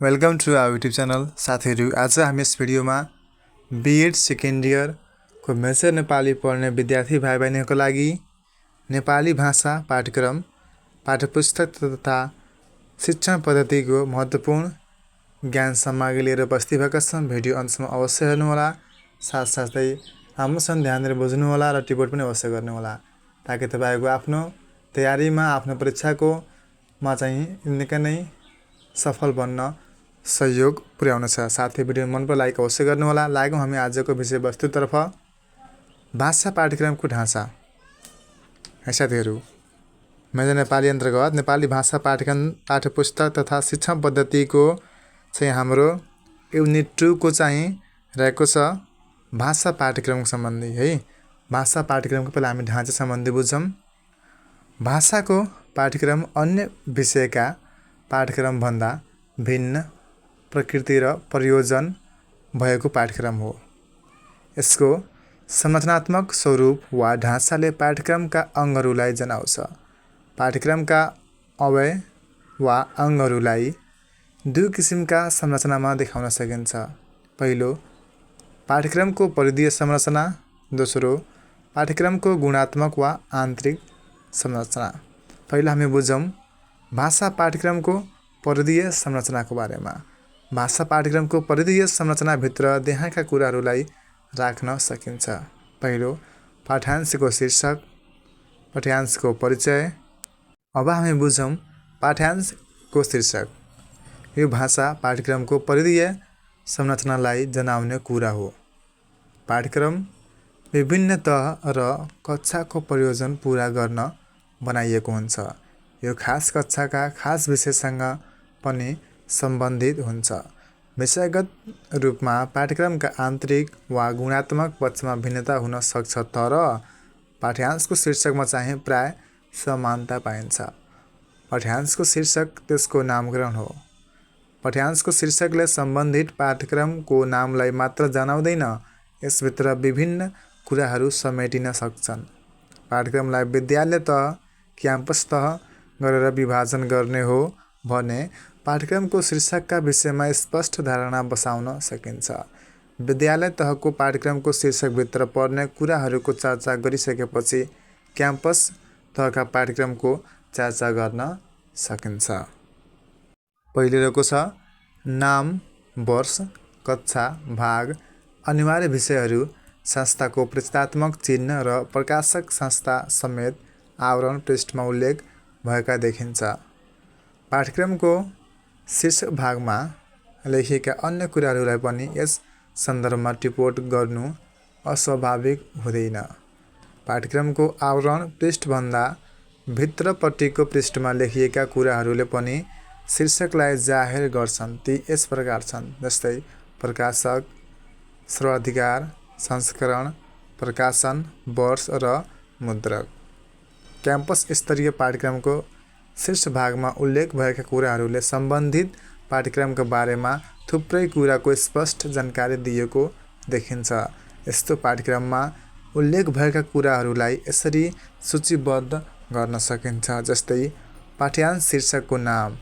Welcome to our YouTube channel. साथीहरू, आज हामी यस भिडियोमा बीएड सेकेन्ड इयर को मेजर नेपाली पढ्ने विद्यार्थी भाइ बहिनीहरूको लागि नेपाली भाषा पाठ्यक्रम पाठ्यपुस्तक तथा शिक्षण पद्धतिको महत्त्वपूर्ण ज्ञान सामग्री लिएर उपस्थित भएका छौँ। भिडियो अन्तसम्म अवश्य हेर्नुहोला, साथसाथै राम्रोसँग ध्यान दिएर बुझ्नुहोला र टिपोट पनि अवश्य गर्नुहोला, ताकि तपाईको आफ्नो तयारीमा आफ्नो परीक्षाकोमा चाहिँ निकै नै सफल बन्न सहयोग पुर्याउन छ। साथै भिडियो मन पर लाइक अवश्य गर्नुहोला। लागौँ हामी आजको विषयवस्तुतर्फ। भाषा पाठ्यक्रमको ढाँचा। है साथीहरू, मेजर नेपाली अन्तर्गत नेपाली भाषा पाठ्यक्रम पाठ्यपुस्तक तथा शिक्षण पद्धतिको चाहिँ हाम्रो युनिट 2 को चाहिँ रहेको छ भाषा पाठ्यक्रम सम्बन्धी। है, भाषा पाठ्यक्रमको पहिला हामी ढाँचा सम्बन्धी बुझौँ। भाषाको पाठ्यक्रम अन्य विषयका पाठ्यक्रम भन्दा भिन्न प्रकृति र प्रयोजन भएको पाठ्यक्रम हो। यसको संरचनात्मक स्वरूप वा ढाँचाले पाठ्यक्रमका अङ्गहरूलाई जनाउँछ। पाठ्यक्रमका अवयव वा अङ्गहरूलाई दुई किसिमका संरचनामा देखाउन सकिन्छ। पहिलो, पाठ्यक्रमको परिधीय संरचना। दोस्रो, पाठ्यक्रमको गुणात्मक वा आन्तरिक संरचना। पहिला हामी बुझौँ भाषा पाठ्यक्रमको परिधीय संरचनाको बारेमा। भाषा पाठ्यक्रमको परिधीय संरचनाभित्र देखाएका कुराहरूलाई राख्न सकिन्छ। पहिलो, पाठ्यांशको शीर्षक, पाठ्यांशको परिचय। अब हामी बुझौँ पाठ्यांशको शीर्षक। यो भाषा पाठ्यक्रमको परिधीय संरचनालाई जनाउने कुरा हो। पाठ्यक्रम विभिन्न तह र कक्षाको प्रयोजन पूरा गर्न बनाइएको हुन्छ। यो खास कक्षाका खास विषयसँग पनि सम्बन्धित हुन्छ। विषयगत रूपमा पाठ्यक्रमका आन्तरिक वा गुणात्मक पक्षमा भिन्नता हुन सक्छ, तर पाठ्यांशको शीर्षकमा चाहिँ प्राय समानता पाइन्छ। पाठ्यांशको शीर्षक त्यसको नामकरण हो। पाठ्यांशको शीर्षकले सम्बन्धित पाठ्यक्रमको नामलाई मात्र जनाउँदैन, यसभित्र विभिन्न कुराहरू समेटिन सक्छन्। पाठ्यक्रमलाई विद्यालय तह, क्याम्पस तह गरेर विभाजन गर्ने हो भने पाठ्यक्रमको शीर्षकका विषयमा स्पष्ट धारणा बसाउन सकिन्छ। विद्यालय तहको पाठ्यक्रमको शीर्षकभित्र पर्ने कुराहरूको चर्चा गरिसकेपछि क्याम्पस तहका पाठ्यक्रमको चर्चा गर्न सकिन्छ। पहिले रहेको छ नाम, वर्ष, कक्षा, भाग, अनिवार्य विषयहरू, संस्थाको परिचयात्मक चिन्ह र प्रकाशक संस्था समेत आवरण पृष्ठमा उल्लेख भएका देखिन्छ। पाठ्यक्रमको शीर्षक भागमा लेखिएका अन्य कुराहरूलाई पनि यस सन्दर्भमा टिप्पणी गर्नु अस्वाभाविक हुँदैन। पाठ्यक्रमको आवरण पृष्ठभन्दा भित्रपट्टिको पृष्ठमा लेखिएका कुराहरूले पनि शीर्षकलाई जाहेर गर्छन्। ती यस प्रकार छन्, जस्तै प्रकाशक, सर्वाधिकार, संस्करण, प्रकाशन, वर्ष र मुद्रक। क्याम्पस स्तरीय पाठ्यक्रमको शीर्ष भागमा उल्लेख भएका कुराहरूले सम्बन्धित पाठ्यक्रमका बारेमा थुप्रै कुराको स्पष्ट जानकारी दिएको देखिन्छ। यस्तो पाठ्यक्रममा उल्लेख भएका कुराहरूलाई यसरी सूचीबद्ध गर्न सकिन्छ, जस्तै पाठ्यांश शीर्षकको नाम,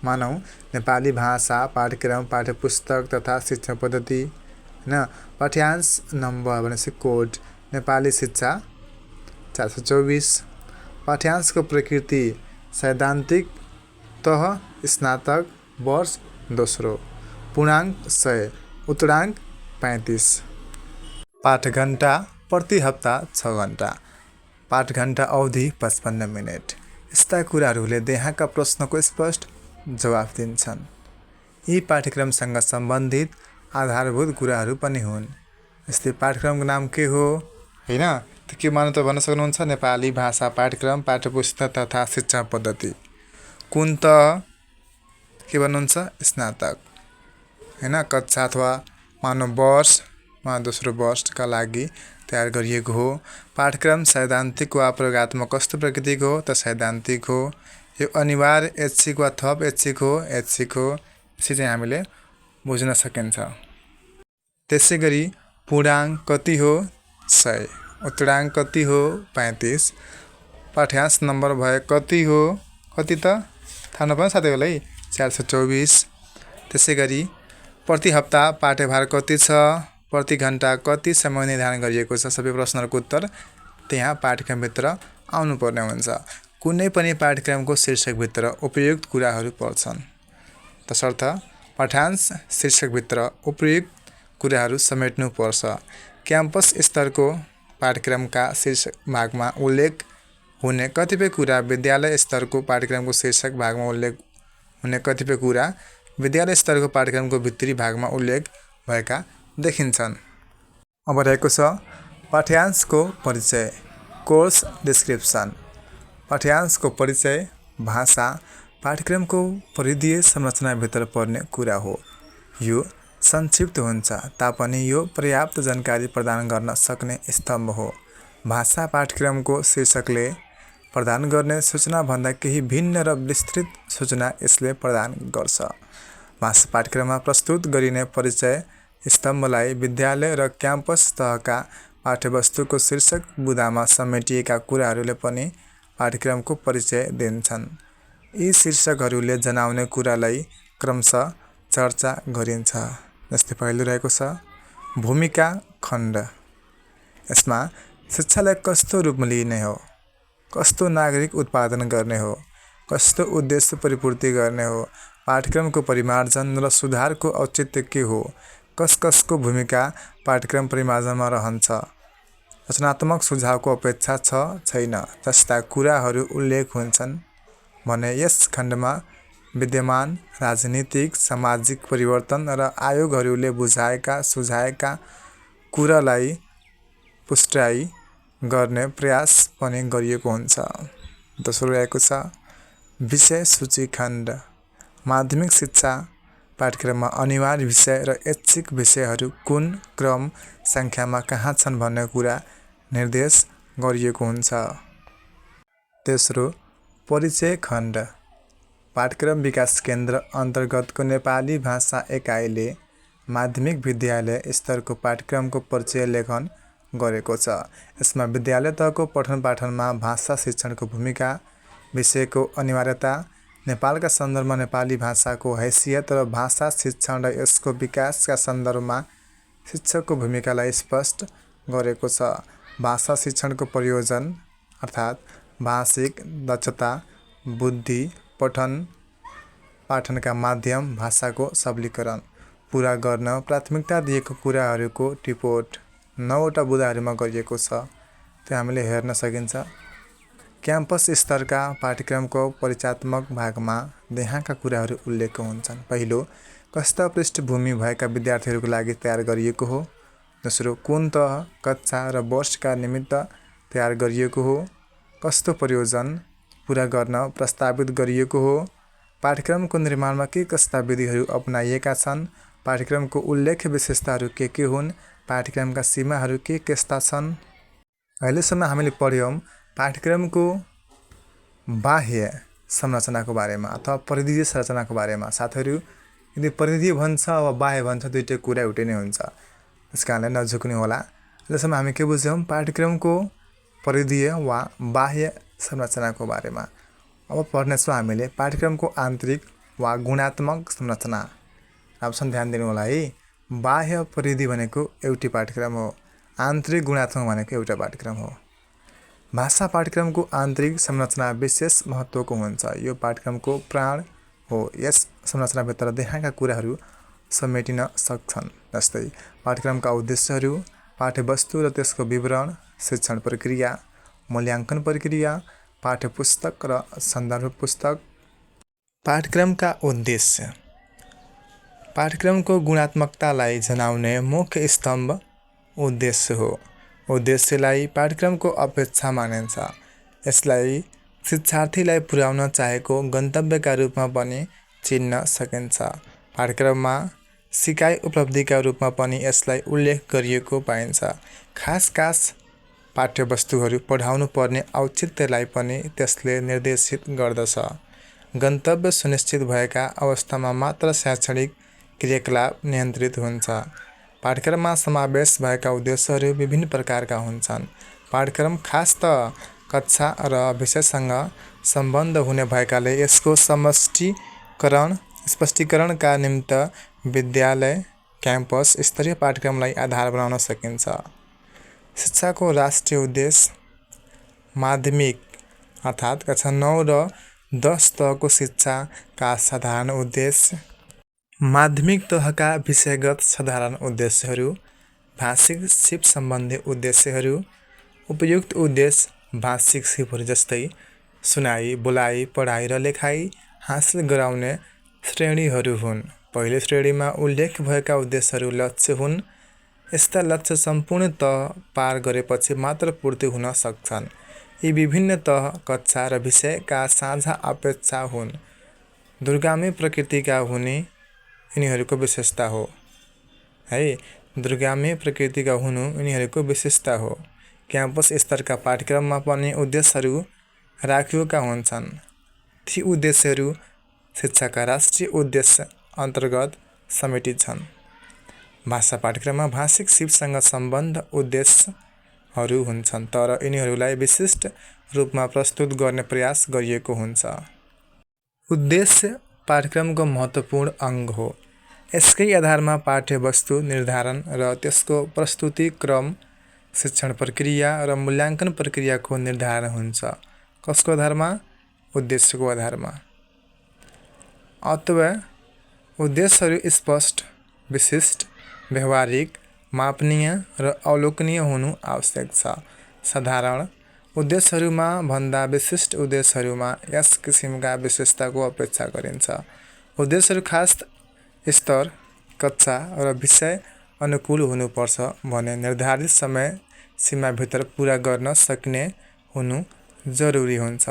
मानौ नेपाली भाषा पाठ्यक्रम पाठ्यपुस्तक तथा शिक्षण पद्धति, होइन। पाठ्यांश नम्बर भनेपछि कोड, नेपाली शिक्षा 424। पाठ्यांशको प्रकृति, सैद्धान्तिक तह स्नातक, वर्ष दोस्रो, पूर्णाङ्क 100, उत्तराङ्क 35। पाठघण्टा प्रति हप्ता 6 घण्टा, पाठघण्टा अवधि 55 मिनट। यस्ता कुराहरूले देखाएका प्रश्नको स्पष्ट जवाफ दिन्छन्। यी पाठ्यक्रमसँग सम्बन्धित आधारभूत कुराहरू पनि हुन्। यस्तै पाठ्यक्रमको नाम के हो, होइन, त्यो के मान्नु त भन्न सक्नुहुन्छ? नेपाली भाषा पाठ्यक्रम पाठ्यपुस्तक तथा शिक्षण पद्धति। कुन त के भन्नुहुन्छ? स्नातक, होइन। कक्षा अथवा मानव वर्षमा दोस्रो वर्षका लागि तयार गरिएको हो। पाठ्यक्रम सैद्धान्तिक वा प्रयोगात्मक कस्तो प्रकृतिको हो? त सैद्धान्तिक हो। यो अनिवार्य ऐच्छिक वा थप ऐच्छिक हो? ऐच्छिक हो। यसरी चाहिँ हामीले बुझ्न सकिन्छ। त्यसै गरी पूर्णाङ्क कति हो? 100। उत्तराङ्क कति हो? 35। पाठ्यांश नम्बर भए कति हो? कति त थाहा नपाउनु साथीहरूलाई? 424। त्यसैगरी प्रति हप्ता पाठ्यभार कति छ, प्रति घण्टा कति समय निर्धारण गरिएको छ, सबै प्रश्नहरूको उत्तर त्यहाँ पाठ्यक्रमभित्र आउनुपर्ने हुन्छ। कुनै पनि पाठ्यक्रमको शीर्षकभित्र उपयुक्त कुराहरू पर्छन्, तसर्थ पाठ्यांश शीर्षकभित्र उपयुक्त कुराहरू समेट्नुपर्छ। क्याम्पस स्तरको पाठ्यक्रमका शीर्षक भागमा उल्लेख हुने कतिपय कुरा विद्यालय स्तरको पाठ्यक्रमको शीर्षक भागमा उल्लेख हुने कतिपय कुरा विद्यालय स्तरको पाठ्यक्रमको भित्री भागमा उल्लेख भएका देखिन्छन्। अब रहेको छ पाठ्यांशको परिचय, कोर्स डिस्क्रिप्सन। पाठ्यांशको परिचय भाषा पाठ्यक्रमको परिधीय संरचनाभित्र पर्ने कुरा हो। यो संक्षिप्त हुन्छ तापनि यो पर्याप्त जानकारी प्रदान गर्न सक्ने स्तम्भ हो। भाषा पाठ्यक्रमको शीर्षकले प्रदान गर्ने सूचनाभन्दा केही भिन्न र विस्तृत सूचना यसले प्रदान गर्छ। भाषा पाठ्यक्रममा प्रस्तुत गरिने परिचय स्तम्भलाई विद्यालय र क्याम्पस तहका पाठ्यवस्तुको शीर्षक बुँदामा समेटिएका कुराहरूले पनि पाठ्यक्रमको परिचय दिन्छन्। यी शीर्षकहरूले जनाउने कुरालाई क्रमशः चर्चा गरिन्छ। जस्तै पहिलो रहेको छ भूमिका खण्ड। यसमा शिक्षालाई कस्तो रूपमा लिने हो, कस्तो नागरिक उत्पादन गर्ने हो, कस्तो उद्देश्य परिपूर्ति गर्ने हो, पाठ्यक्रमको परिमार्जन र सुधारको औचित्य के हो, कसको भूमिका पाठ्यक्रम परिमार्जनमा रहन्छ, रचनात्मक सुझावको अपेक्षा छ छैन जस्ता कुराहरू उल्लेख हुन्छन् भने यस खण्डमा विद्यमान राजनीतिक सामाजिक परिवर्तन र आयोगहरूले बुझाएका सुझाएका कुरालाई पुष्टाइ गर्ने प्रयास पनि गरिएको हुन्छ। दोस्रो रहेको छ विषय सूची खण्ड। माध्यमिक शिक्षा पाठ्यक्रममा अनिवार्य विषय र ऐच्छिक विषयहरू कुन क्रम सङ्ख्यामा कहाँ छन् भन्ने कुरा निर्देश गरिएको हुन्छ। तेस्रो परिचय खण्ड। पाठ्यक्रम विकास केन्द्र अन्तर्गतको नेपाली भाषा एकाइले माध्यमिक विद्यालय स्तरको पाठ्यक्रमको परिचय लेखन गरेको छ। यसमा विद्यालय तहको पठन पाठनमा भाषा शिक्षणको भूमिका, विषयको अनिवार्यता, नेपालका सन्दर्भमा नेपाली भाषाको हैसियत र भाषा शिक्षण र यसको विकासका सन्दर्भमा शिक्षकको भूमिकालाई स्पष्ट गरेको छ। भाषा शिक्षणको प्रयोजन अर्थात् भाषिक दक्षता, बुद्धि, पठन पाठनका माध्यम, भाषाको सबलीकरण पुरा गर्न प्राथमिकता दिएको कुराहरूको टिपोट 9वटा बुँदाहरूमा गरिएको छ। त्यो हामीले हेर्न सकिन्छ। क्याम्पस स्तरका पाठ्यक्रमको परिचयात्मक भागमा यहाँका कुराहरू उल्लेख हुन्छन्। पहिलो, कस्ता पृष्ठभूमि भएका विद्यार्थीहरूको लागि तयार गरिएको हो। दोस्रो, कुन तह, कक्षा र वर्षका निमित्त तयार गरिएको हो। कस्तो प्रयोजन पुरा गर्न प्रस्तावित गरिएको हो। पाठ्यक्रमको निर्माणमा के कस्ता विधिहरू अपनाइएका छन्। पाठ्यक्रमको उल्लेख्य विशेषताहरू के हुन्। पाठ्यक्रमका सीमाहरू के कस्ता छन्। अहिलेसम्म हामीले पढ्यौँ पाठ्यक्रमको बाह्य संरचनाको बारेमा अथवा परिधीय संरचनाको बारेमा। साथीहरू, यदि परिधीय भन्छ वा बाह्य भन्छ दुईटै कुरा एउटै नै हुन्छ, त्यस कारणले नझुक्नु होला। अहिलेसम्म हामी के बुझ्यौँ पाठ्यक्रमको परिधीय वा बाह्य संरचनाको बारेमा। अब पढ्नेछौँ हामीले पाठ्यक्रमको आन्तरिक वा गुणात्मक संरचना। राम्रोसँग ध्यान दिनु होला है। बाह्य परिधि भनेको एउटै पाठ्यक्रम हो, आन्तरिक गुणात्मक भनेको एउटा पाठ्यक्रम हो। भाषा पाठ्यक्रमको आन्तरिक संरचना विशेष महत्त्वको हुन्छ। यो पाठ्यक्रमको प्राण हो। यस संरचनाभित्र देखाएका कुराहरू समेटिन सक्छन्। जस्तै पाठ्यक्रमका उद्देश्यहरू, पाठ्यवस्तु र त्यसको विवरण, शिक्षण प्रक्रिया, मूल्याङ्कन प्रक्रिया, पाठ्यपुस्तक र सन्दर्भ पुस्तक। पाठ्यक्रमका उद्देश्य पाठ्यक्रमको गुणात्मकतालाई जनाउने मुख्य स्तम्भ उद्देश्य हो। उद्देश्यलाई पाठ्यक्रमको अपेक्षा मानिन्छ। यसलाई शिक्षार्थीलाई पुर्याउन चाहेको गन्तव्यका रूपमा पनि चिन्न सकिन्छ। पाठ्यक्रममा सिकाइ उपलब्धिका रूपमा पनि यसलाई उल्लेख गरिएको पाइन्छ। खास पाठ्यवस्तुहरू पढाउनु पर्ने औचित्यलाई पनि त्यसले निर्देशित गर्दछ। गन्तव्य सुनिश्चित भएका अवस्थामा मात्र शैक्षणिक क्रियाकलाप नियन्त्रित हुन्छ। पाठ्यक्रममा समावेश भएका उद्देश्यहरू विभिन्न प्रकारका हुन्छन्। पाठ्यक्रम खास त कक्षा र विषयसँग सम्बन्ध हुने भएकाले यसको समष्टिकरण स्पष्टीकरणका निम्ति विद्यालय क्याम्पस स्तरीय पाठ्यक्रमलाई आधार बनाउन सकिन्छ। शिक्षाको राष्ट्रिय उद्देश्य माध्यमिक अर्थात् कक्षा 9 र 10 तहको शिक्षाका साधारण उद्देश्य, माध्यमिक तहका विषयगत साधारण उद्देश्यहरू, भाषिक सिप सम्बन्धी उद्देश्यहरू। उपयुक्त उद्देश्य भाषिक सिपहरू जस्तै सुनाइ, बोलाइ, पढाइ र लेखाइ हासिल गराउने श्रेणीहरू हुन्। पहिलो श्रेणीमा उल्लेख भएका उद्देश्यहरू लक्ष्य हुन्। यस्ता लक्ष्य सम्पूर्ण तह पार गरेपछि मात्र पूर्ति हुन सक्छन्। यी विभिन्न तह, कक्षा र विषयका साझा अपेक्षा हुन्। दूरगामी प्रकृतिका हुने यिनीहरूको विशेषता हो। दूरगामी प्रकृतिका हुनु यिनीहरूको विशेषता हो। क्याम्पस स्तरका पाठ्यक्रममा पनि उद्देश्यहरू राखिएका हुन्छन्। ती उद्देश्यहरू शिक्षाका राष्ट्रिय उद्देश्य अन्तर्गत समेटिन्छन्। भाषा पाठ्यक्रममा भाषिक सिपसँग सम्बद्ध उद्देश्यहरू हुन्छन्, तर यिनीहरूलाई विशिष्ट रूपमा प्रस्तुत गर्ने प्रयास गरिएको हुन्छ। उद्देश्य पाठ्यक्रमको महत्त्वपूर्ण अङ्ग हो। यसकै आधारमा पाठ्यवस्तु निर्धारण र त्यसको प्रस्तुति क्रम, शिक्षण प्रक्रिया र मूल्याङ्कन प्रक्रियाको निर्धारण हुन्छ। कसको आधारमा? उद्देश्यको आधारमा। अथवा उद्देश्यहरू स्पष्ट, विशिष्ट, व्यवहारिक, मापनीय र अवलोकनीय हुनु आवश्यक छ। साधारण उद्देश्यहरूमा भन्दा विशिष्ट उद्देश्यहरूमा यस किसिमका विशेषताको अपेक्षा गरिन्छ। उद्देश्यहरू खास स्तर, कक्षा र विषय अनुकूल हुनुपर्छ भने निर्धारित समय सीमाभित्र पुरा गर्न सकिने हुनु जरुरी हुन्छ।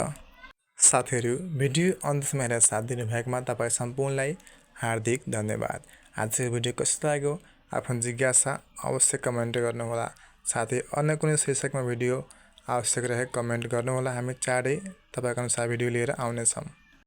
साथीहरू, भिडियो अन्तसम्म हेरेर साथ दिनुभएकोमा तपाईँ सम्पूर्णलाई हार्दिक धन्यवाद। आजको भिडियो कस्तो लाग्यो आफ्नो जिज्ञासा अवश्य कमेन्ट गर्नुहोला। साथै अन्य कुनै शीर्षकमा भिडियो आवश्यक रहे कमेन्ट गर्नुहोला। हामी चाँडै तपाईँको अनुसार भिडियो लिएर आउनेछौँ।